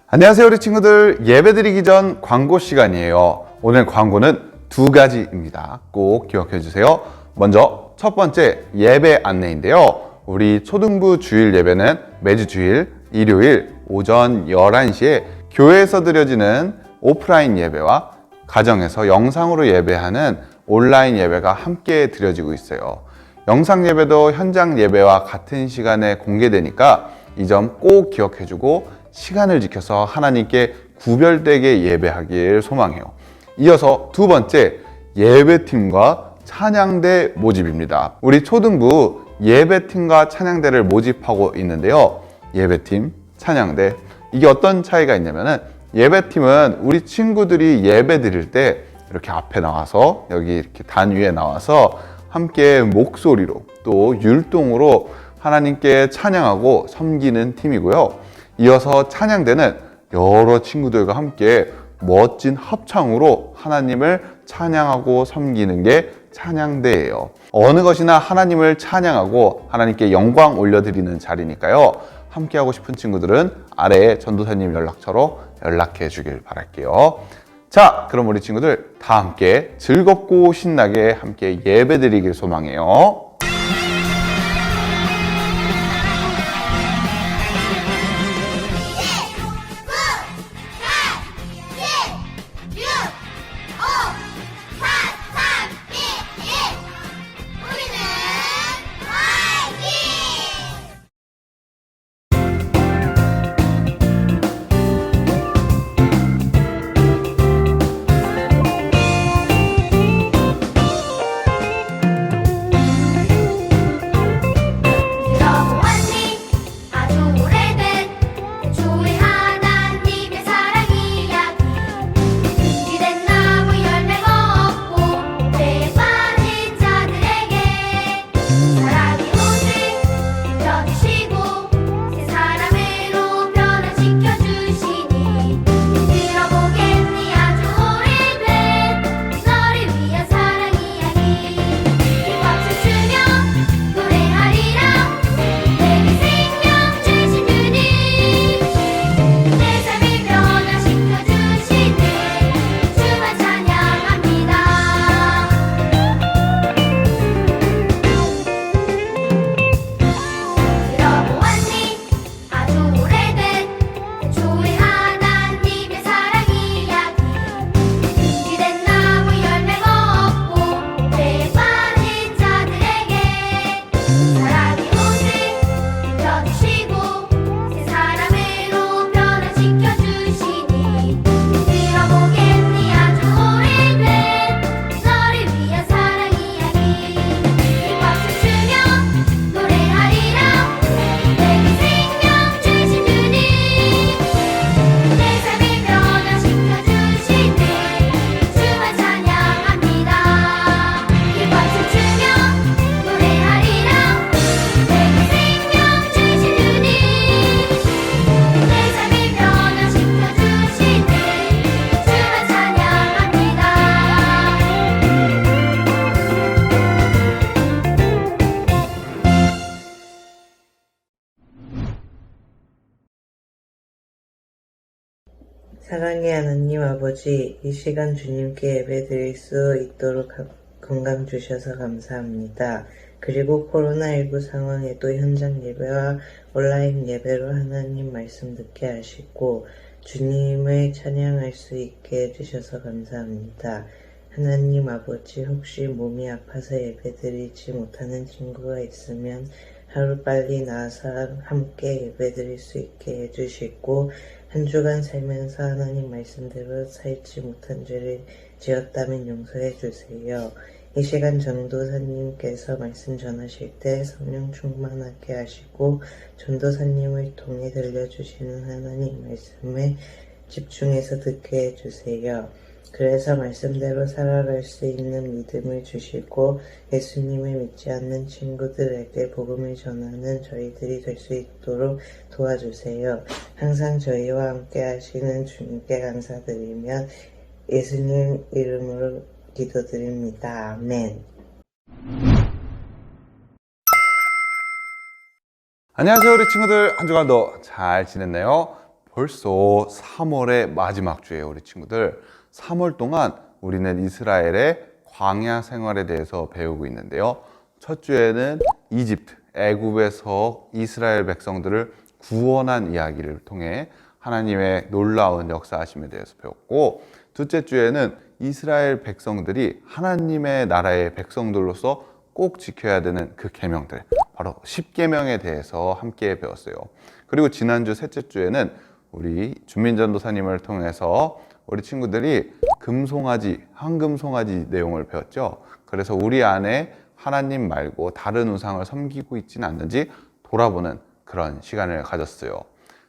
안녕하세요 우리 친구들, 예배드리기 전 광고 시간이에요. 오늘 광고는 두 가지입니다. 꼭 기억해 주세요. 먼저 첫 번째 예배 안내인데요. 우리 초등부 주일 예배는 매주 주일 일요일 오전 11시에 교회에서 드려지는 오프라인 예배와 가정에서 영상으로 예배하는 온라인 예배가 함께 드려지고 있어요. 영상 예배도 현장 예배와 같은 시간에 공개되니까 이 점 꼭 기억해 주고 시간을 지켜서 하나님께 구별되게 예배하길 소망해요. 이어서 두 번째 예배팀과 찬양대 모집입니다. 우리 초등부 예배팀과 찬양대를 모집하고 있는데요. 예배팀, 찬양대, 이게 어떤 차이가 있냐면은 예배팀은 우리 친구들이 예배 드릴 때 이렇게 앞에 나와서 여기 이렇게 단 위에 나와서 함께 목소리로 또 율동으로 하나님께 찬양하고 섬기는 팀이고요. 이어서 찬양대는 여러 친구들과 함께 멋진 합창으로 하나님을 찬양하고 섬기는 게 찬양대예요. 어느 것이나 하나님을 찬양하고 하나님께 영광 올려드리는 자리니까요. 함께 하고 싶은 친구들은 아래에 전도사님 연락처로 연락해 주길 바랄게요. 자, 그럼 우리 친구들 다 함께 즐겁고 신나게 함께 예배드리길 소망해요. 사랑의 하나님 아버지, 이 시간 주님께 예배드릴 수 있도록 건강 주셔서 감사합니다. 그리고 코로나19 상황에도 현장 예배와 온라인 예배로 하나님 말씀 듣게 하시고 주님을 찬양할 수 있게 해주셔서 감사합니다. 하나님 아버지, 혹시 몸이 아파서 예배드리지 못하는 친구가 있으면 하루빨리 나아서 함께 예배드릴 수 있게 해주시고 한 주간 살면서 하나님 말씀대로 살지 못한 죄를 지었다면 용서해 주세요. 이 시간 전도사님께서 말씀 전하실 때 성령 충만하게 하시고 전도사님을 통해 들려주시는 하나님 말씀에 집중해서 듣게 해주세요. 그래서 말씀대로 살아갈 수 있는 믿음을 주시고 예수님을 믿지 않는 친구들에게 복음을 전하는 저희들이 될 수 있도록 도와주세요. 항상 저희와 함께 하시는 주님께 감사드리며 예수님 이름으로 기도드립니다. 아멘. 안녕하세요 우리 친구들, 한 주간도 잘 지냈나요? 벌써 3월의 마지막 주예요, 우리 친구들. 3월 동안 우리는 이스라엘의 광야 생활에 대해서 배우고 있는데요. 첫 주에는 이집트, 애굽에서 이스라엘 백성들을 구원한 이야기를 통해 하나님의 놀라운 역사하심에 대해서 배웠고, 둘째 주에는 이스라엘 백성들이 하나님의 나라의 백성들로서 꼭 지켜야 되는 그 계명들, 바로 10계명에 대해서 함께 배웠어요. 그리고 지난주 셋째 주에는 우리 준민전도사님을 통해서 우리 친구들이 금송아지, 황금송아지 내용을 배웠죠. 그래서 우리 안에 하나님 말고 다른 우상을 섬기고 있지는 않는지 돌아보는 그런 시간을 가졌어요.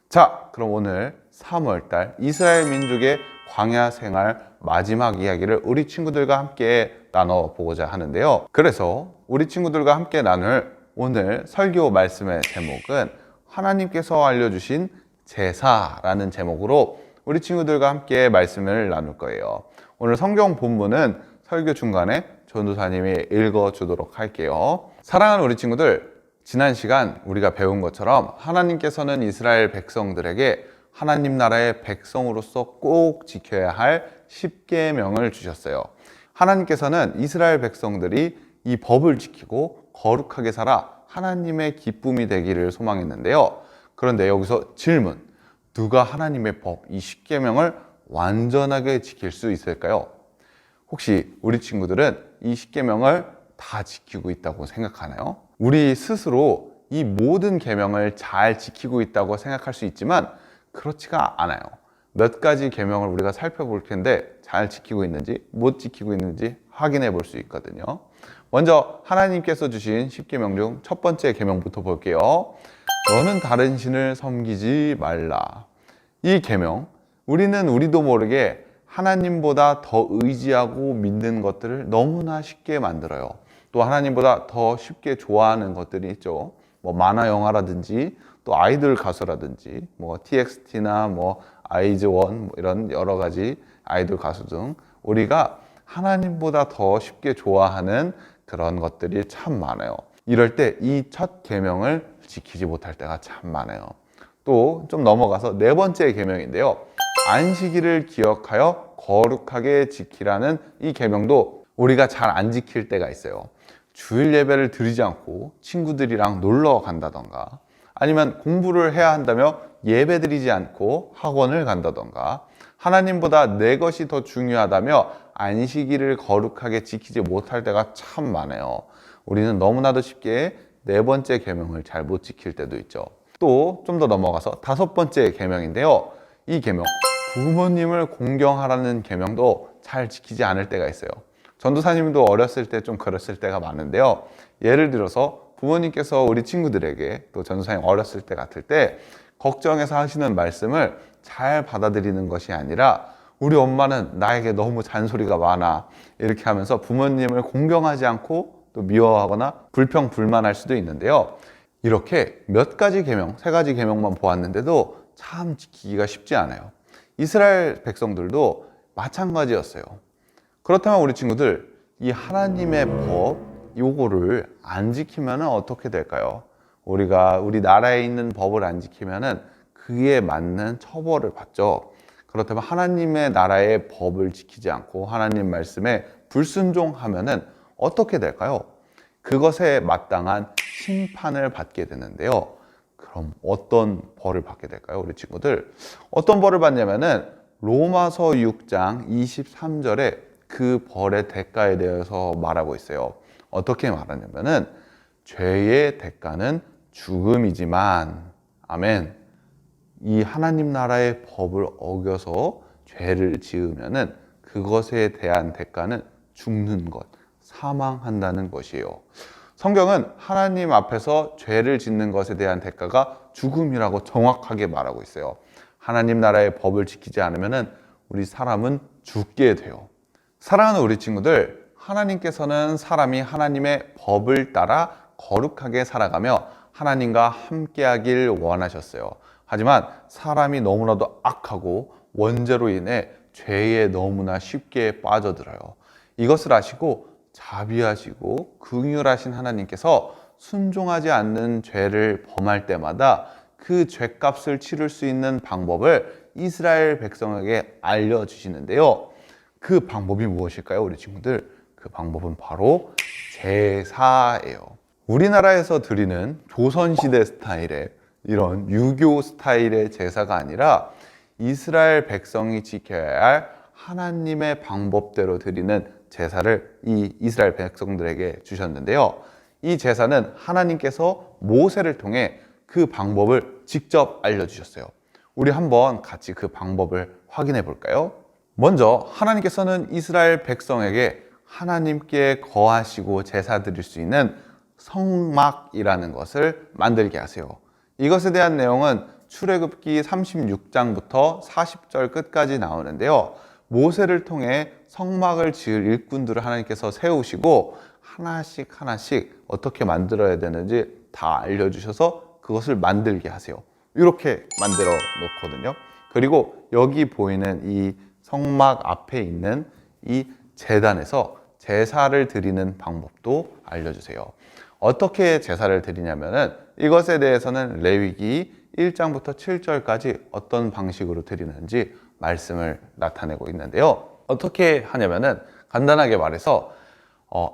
자, 그럼 오늘 3월달 이스라엘 민족의 광야 생활 마지막 이야기를 우리 친구들과 함께 나눠보고자 하는데요. 그래서 우리 친구들과 함께 나눌 오늘 설교 말씀의 제목은 하나님께서 알려주신 제사라는 제목으로 우리 친구들과 함께 말씀을 나눌 거예요. 오늘 성경 본문은 설교 중간에 전도사님이 읽어주도록 할게요. 사랑하는 우리 친구들, 지난 시간 우리가 배운 것처럼 하나님께서는 이스라엘 백성들에게 하나님 나라의 백성으로서 꼭 지켜야 할 10계명을 주셨어요. 하나님께서는 이스라엘 백성들이 이 법을 지키고 거룩하게 살아 하나님의 기쁨이 되기를 소망했는데요. 그런데 여기서 질문, 누가 하나님의 법, 이 10계명을 완전하게 지킬 수 있을까요? 혹시 우리 친구들은 이 10계명을 다 지키고 있다고 생각하나요? 우리 스스로 이 모든 계명을 잘 지키고 있다고 생각할 수 있지만 그렇지가 않아요. 몇 가지 계명을 우리가 살펴볼 텐데 잘 지키고 있는지 못 지키고 있는지 확인해 볼 수 있거든요. 먼저 하나님께서 주신 10계명 중 첫 번째 계명부터 볼게요. 너는 다른 신을 섬기지 말라. 이 계명, 우리도 모르게 하나님보다 더 의지하고 믿는 것들을 너무나 쉽게 만들어요. 또 하나님보다 더 쉽게 좋아하는 것들이 있죠. 뭐 만화 영화라든지 또 아이돌 가수라든지 뭐 TXT나 뭐 아이즈원 뭐 이런 여러 가지 아이돌 가수 등 우리가 하나님보다 더 쉽게 좋아하는 그런 것들이 참 많아요. 이럴 때 이 첫 계명을 지키지 못할 때가 참 많아요. 또 좀 넘어가서 네 번째 계명인데요. 안식일을 기억하여 거룩하게 지키라는 이 계명도 우리가 잘 안 지킬 때가 있어요. 주일 예배를 드리지 않고 친구들이랑 놀러 간다던가, 아니면 공부를 해야 한다며 예배 드리지 않고 학원을 간다던가, 하나님보다 내 것이 더 중요하다며 안식일을 거룩하게 지키지 못할 때가 참 많아요. 우리는 너무나도 쉽게 네 번째 계명을 잘 못 지킬 때도 있죠. 또 좀 더 넘어가서 다섯 번째 계명인데요. 이 계명, 부모님을 공경하라는 계명도 잘 지키지 않을 때가 있어요. 전도사님도 어렸을 때 좀 그랬을 때가 많은데요. 예를 들어서 부모님께서 우리 친구들에게, 또 전도사님 어렸을 때 같을 때 걱정해서 하시는 말씀을 잘 받아들이는 것이 아니라 우리 엄마는 나에게 너무 잔소리가 많아, 이렇게 하면서 부모님을 공경하지 않고 또 미워하거나 불평불만할 수도 있는데요. 이렇게 몇 가지 계명, 세 가지 계명만 보았는데도 참 지키기가 쉽지 않아요. 이스라엘 백성들도 마찬가지였어요. 그렇다면 우리 친구들, 이 하나님의 법, 요거를 안 지키면 어떻게 될까요? 우리가 우리 나라에 있는 법을 안 지키면 그에 맞는 처벌을 받죠. 그렇다면 하나님의 나라의 법을 지키지 않고 하나님 말씀에 불순종하면 어떻게 될까요? 그것에 마땅한 심판을 받게 되는데요. 그럼 어떤 벌을 받게 될까요, 우리 친구들? 어떤 벌을 받냐면은 로마서 6장 23절에 그 벌의 대가에 대해서 말하고 있어요. 어떻게 말하냐면은 죄의 대가는 죽음이지만, 아멘, 이 하나님 나라의 법을 어겨서 죄를 지으면은 그것에 대한 대가는 죽는 것, 사망한다는 것이에요. 성경은 하나님 앞에서 죄를 짓는 것에 대한 대가가 죽음이라고 정확하게 말하고 있어요. 하나님 나라의 법을 지키지 않으면 우리 사람은 죽게 돼요. 사랑하는 우리 친구들, 하나님께서는 사람이 하나님의 법을 따라 거룩하게 살아가며 하나님과 함께하길 원하셨어요. 하지만 사람이 너무나도 악하고 원죄로 인해 죄에 너무나 쉽게 빠져들어요. 이것을 아시고 자비하시고 긍휼하신 하나님께서 순종하지 않는 죄를 범할 때마다 그 죄값을 치를 수 있는 방법을 이스라엘 백성에게 알려주시는데요. 그 방법이 무엇일까요, 우리 친구들? 그 방법은 바로 제사예요. 우리나라에서 드리는 조선시대 스타일의 이런 유교 스타일의 제사가 아니라 이스라엘 백성이 지켜야 할 하나님의 방법대로 드리는 제사를 이 이스라엘 백성들에게 주셨는데요. 이 제사는 하나님께서 모세를 통해 그 방법을 직접 알려주셨어요. 우리 한번 같이 그 방법을 확인해 볼까요? 먼저 하나님께서는 이스라엘 백성에게 하나님께 거하시고 제사 드릴 수 있는 성막이라는 것을 만들게 하세요. 이것에 대한 내용은 출애굽기 36장부터 40절 끝까지 나오는데요. 모세를 통해 성막을 지을 일꾼들을 하나님께서 세우시고 하나씩 어떻게 만들어야 되는지 다 알려주셔서 그것을 만들게 하세요. 이렇게 만들어 놓거든요. 그리고 여기 보이는 이 성막 앞에 있는 이 제단에서 제사를 드리는 방법도 알려주세요. 어떻게 제사를 드리냐면은 이것에 대해서는 레위기 1장부터 7절까지 어떤 방식으로 드리는지 말씀을 나타내고 있는데요. 어떻게 하냐면은 간단하게 말해서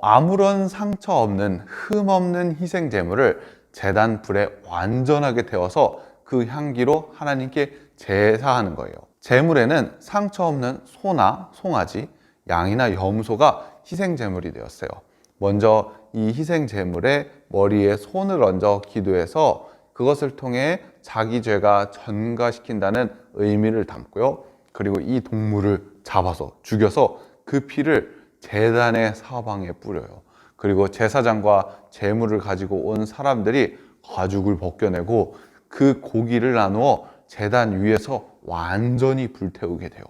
아무런 상처 없는 흠 없는 희생 제물을 제단 불에 완전하게 태워서 그 향기로 하나님께 제사하는 거예요. 제물에는 상처 없는 소나 송아지, 양이나 염소가 희생 제물이 되었어요. 먼저 이 희생 제물에 머리에 손을 얹어 기도해서 그것을 통해 자기 죄가 전가시킨다는 의미를 담고요. 그리고 이 동물을 잡아서 죽여서 그 피를 제단의 사방에 뿌려요. 그리고 제사장과 제물을 가지고 온 사람들이 가죽을 벗겨내고 그 고기를 나누어 제단 위에서 완전히 불태우게 돼요.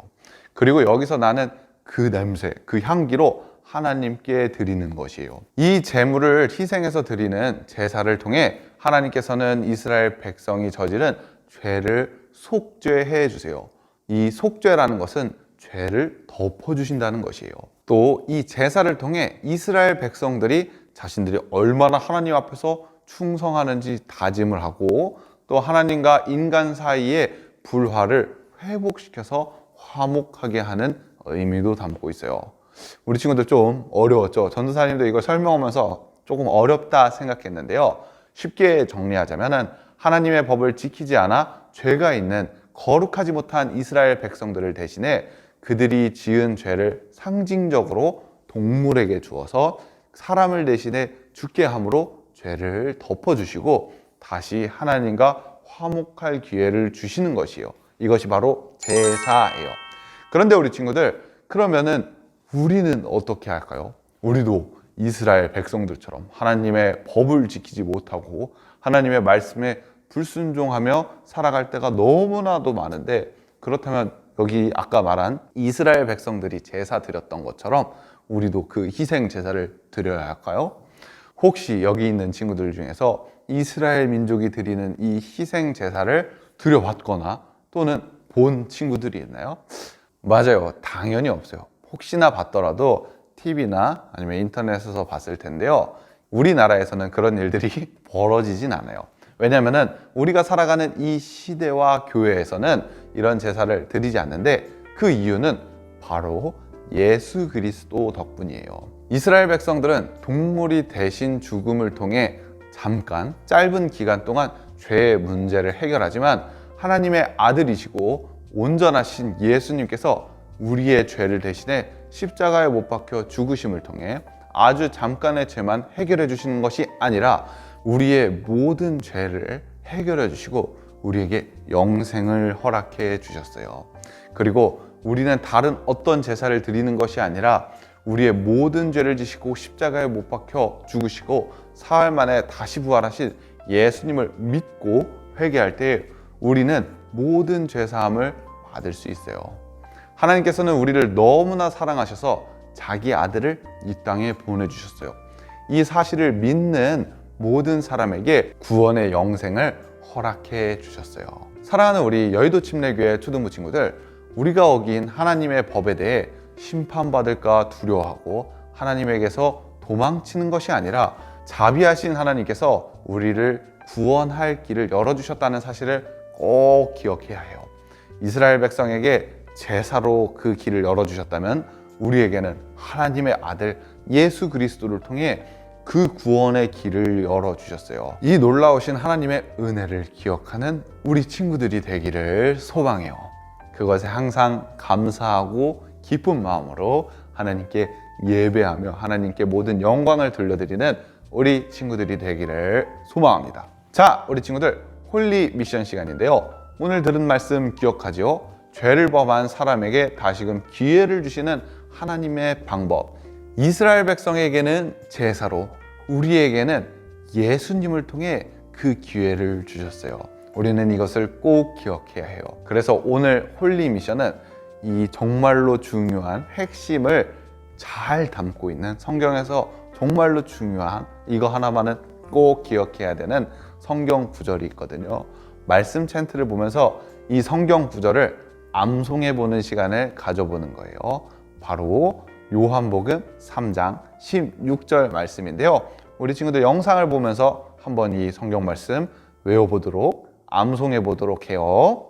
그리고 여기서 나는 그 냄새, 그 향기로 하나님께 드리는 것이에요. 이 제물을 희생해서 드리는 제사를 통해 하나님께서는 이스라엘 백성이 저지른 죄를 속죄해 주세요. 이 속죄라는 것은 죄를 덮어주신다는 것이에요. 또 이 제사를 통해 이스라엘 백성들이 자신들이 얼마나 하나님 앞에서 충성하는지 다짐을 하고 또 하나님과 인간 사이의 불화를 회복시켜서 화목하게 하는 의미도 담고 있어요. 우리 친구들 좀 어려웠죠? 전도사님도 이걸 설명하면서 조금 어렵다 생각했는데요. 쉽게 정리하자면 하나님의 법을 지키지 않아 죄가 있는 거룩하지 못한 이스라엘 백성들을 대신해 그들이 지은 죄를 상징적으로 동물에게 주어서 사람을 대신해 죽게 함으로 죄를 덮어주시고 다시 하나님과 화목할 기회를 주시는 것이에요. 이것이 바로 제사예요. 그런데 우리 친구들, 그러면은 우리는 어떻게 할까요? 우리도 이스라엘 백성들처럼 하나님의 법을 지키지 못하고 하나님의 말씀에 불순종하며 살아갈 때가 너무나도 많은데, 그렇다면 여기 아까 말한 이스라엘 백성들이 제사 드렸던 것처럼 우리도 그 희생 제사를 드려야 할까요? 혹시 여기 있는 친구들 중에서 이스라엘 민족이 드리는 이 희생 제사를 드려봤거나 또는 본 친구들이 있나요? 맞아요. 당연히 없어요. 혹시나 봤더라도 TV나 아니면 인터넷에서 봤을 텐데요. 우리나라에서는 그런 일들이 벌어지진 않아요. 왜냐하면 우리가 살아가는 이 시대와 교회에서는 이런 제사를 드리지 않는데, 그 이유는 바로 예수 그리스도 덕분이에요. 이스라엘 백성들은 동물이 대신 죽음을 통해 잠깐 짧은 기간 동안 죄의 문제를 해결하지만 하나님의 아들이시고 온전하신 예수님께서 우리의 죄를 대신해 십자가에 못 박혀 죽으심을 통해 아주 잠깐의 죄만 해결해 주시는 것이 아니라 우리의 모든 죄를 해결해 주시고 우리에게 영생을 허락해 주셨어요. 그리고 우리는 다른 어떤 제사를 드리는 것이 아니라 우리의 모든 죄를 지시고 십자가에 못 박혀 죽으시고 사흘 만에 다시 부활하신 예수님을 믿고 회개할 때 우리는 모든 죄사함을 받을 수 있어요. 하나님께서는 우리를 너무나 사랑하셔서 자기 아들을 이 땅에 보내주셨어요. 이 사실을 믿는 모든 사람에게 구원의 영생을 허락해 주셨어요. 사랑하는 우리 여의도 침례교회 초등부 친구들, 우리가 어긴 하나님의 법에 대해 심판받을까 두려워하고 하나님에게서 도망치는 것이 아니라 자비하신 하나님께서 우리를 구원할 길을 열어주셨다는 사실을 꼭 기억해야 해요. 이스라엘 백성에게 제사로 그 길을 열어주셨다면 우리에게는 하나님의 아들 예수 그리스도를 통해 그 구원의 길을 열어주셨어요. 이 놀라우신 하나님의 은혜를 기억하는 우리 친구들이 되기를 소망해요. 그것에 항상 감사하고 기쁜 마음으로 하나님께 예배하며 하나님께 모든 영광을 돌려드리는 우리 친구들이 되기를 소망합니다. 자, 우리 친구들 홀리 미션 시간인데요. 오늘 들은 말씀 기억하죠? 죄를 범한 사람에게 다시금 기회를 주시는 하나님의 방법. 이스라엘 백성에게는 제사로, 우리에게는 예수님을 통해 그 기회를 주셨어요. 우리는 이것을 꼭 기억해야 해요. 그래서 오늘 홀리 미션은 이 정말로 중요한 핵심을 잘 담고 있는 성경에서 정말로 중요한 이거 하나만은 꼭 기억해야 되는 성경 구절이 있거든요. 말씀 챈트를 보면서 이 성경 구절을 암송해 보는 시간을 가져보는 거예요. 바로 요한복음 3장 16절 말씀인데요. 우리 친구들 영상을 보면서 한번 이 성경 말씀 외워보도록 암송해 보도록 해요.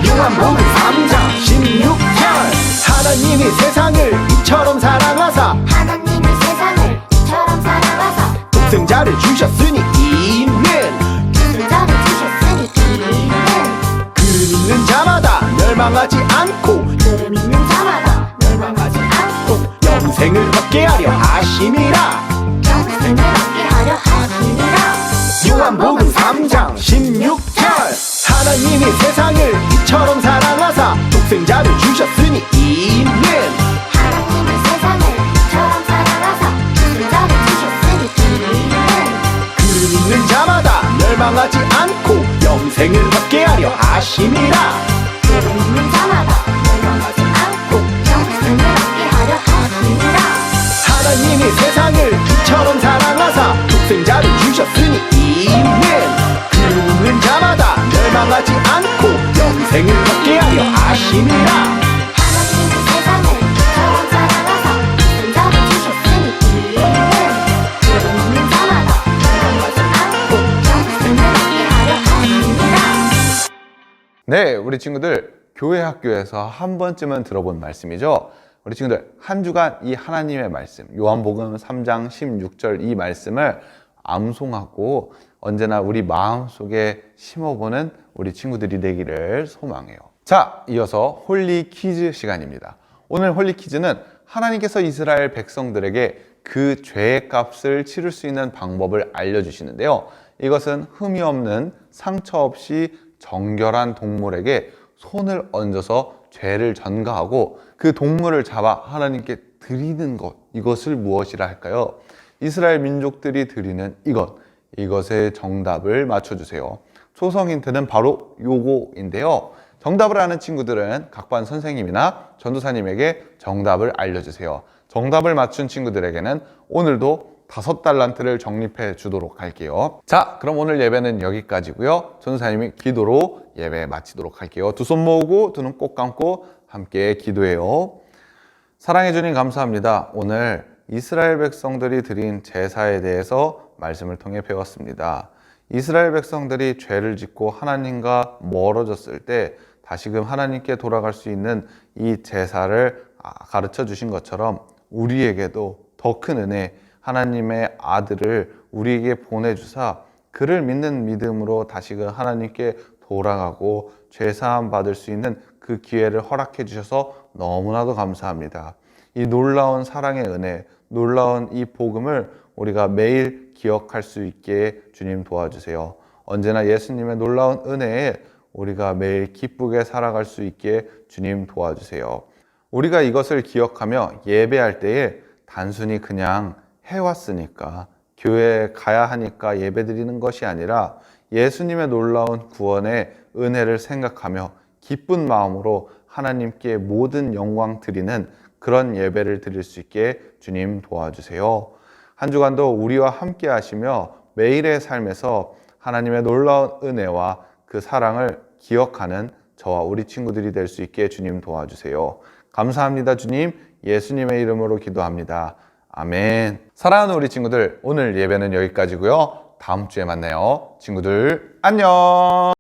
요한복음 3장 16절 하나님이 세상을 이처럼 사랑하사 하나님이 세상을 이처럼 사랑하사 독생자를 주셨으니 이는 독생자를 주셨으니 이는 그를 믿는 자마다 멸망하지 않고 그를 믿는 자마다 멸망하지 않고 영생을 얻게 하려 하심이라. 영생을 얻게 하려 하시니라. 요한복음 3장 16절 하나님이 세상을 이처럼 사랑하사 독생자를 주셨으니 이는 하나님이 세상을 이처럼 사랑하사 독생자를 주셨으니 이는 그를 믿는 자마다 멸망하지 않고 영생을 얻게 하려 하심이라. 그를 믿는 자마다 멸망하지 않고 영생을 얻게 하려 하시니라. 하나님이 세상을 이처럼 사랑하사 독생자를 주셨으니 이는 그를 믿는 자마다 멸망하지 않고 영생을 얻게 하려 하심이라. 하나님이 세상을 이처럼 사랑하사 독생자를 주셨으니 이는 그를 믿는 자마다 멸망하지 않고 영생을 얻게 하려 하시니라. 네, 우리 친구들 교회 학교에서 한 번쯤은 들어본 말씀이죠. 우리 친구들 한 주간 이 하나님의 말씀 요한복음 3장 16절 이 말씀을 암송하고 언제나 우리 마음속에 심어보는 우리 친구들이 되기를 소망해요. 자, 이어서 홀리 퀴즈 시간입니다. 오늘 홀리 퀴즈는 하나님께서 이스라엘 백성들에게 그 죄의 값을 치를 수 있는 방법을 알려주시는데요. 이것은 흠이 없는 상처 없이 정결한 동물에게 손을 얹어서 죄를 전가하고 그 동물을 잡아 하나님께 드리는 것, 이것을 무엇이라 할까요? 이스라엘 민족들이 드리는 이것의 정답을 맞춰주세요. 초성 힌트는 바로 요거인데요. 정답을 아는 친구들은 각반 선생님이나 전도사님에게 정답을 알려주세요. 정답을 맞춘 친구들에게는 오늘도 5달란트를 적립해 주도록 할게요. 자, 그럼 오늘 예배는 여기까지고요. 전도사님이 기도로 예배 마치도록 할게요. 두 손 모으고 두 눈 꼭 감고 함께 기도해요. 사랑해 주님 감사합니다. 오늘 이스라엘 백성들이 드린 제사에 대해서 말씀을 통해 배웠습니다. 이스라엘 백성들이 죄를 짓고 하나님과 멀어졌을 때 다시금 하나님께 돌아갈 수 있는 이 제사를 가르쳐 주신 것처럼 우리에게도 더 큰 은혜, 하나님의 아들을 우리에게 보내주사 그를 믿는 믿음으로 다시금 하나님께 돌아가고 죄사함 받을 수 있는 그 기회를 허락해 주셔서 너무나도 감사합니다. 이 놀라운 사랑의 은혜, 놀라운 이 복음을 우리가 매일 기억할 수 있게 주님 도와주세요. 언제나 예수님의 놀라운 은혜에 우리가 매일 기쁘게 살아갈 수 있게 주님 도와주세요. 우리가 이것을 기억하며 예배할 때에 단순히 그냥 해왔으니까 교회에 가야 하니까 예배드리는 것이 아니라 예수님의 놀라운 구원의 은혜를 생각하며 기쁜 마음으로 하나님께 모든 영광 드리는 그런 예배를 드릴 수 있게 주님 도와주세요. 한 주간도 우리와 함께 하시며 매일의 삶에서 하나님의 놀라운 은혜와 그 사랑을 기억하는 저와 우리 친구들이 될 수 있게 주님 도와주세요. 감사합니다, 주님. 예수님의 이름으로 기도합니다. 아멘. 사랑하는 우리 친구들, 오늘 예배는 여기까지고요. 다음 주에 만나요. 친구들, 안녕.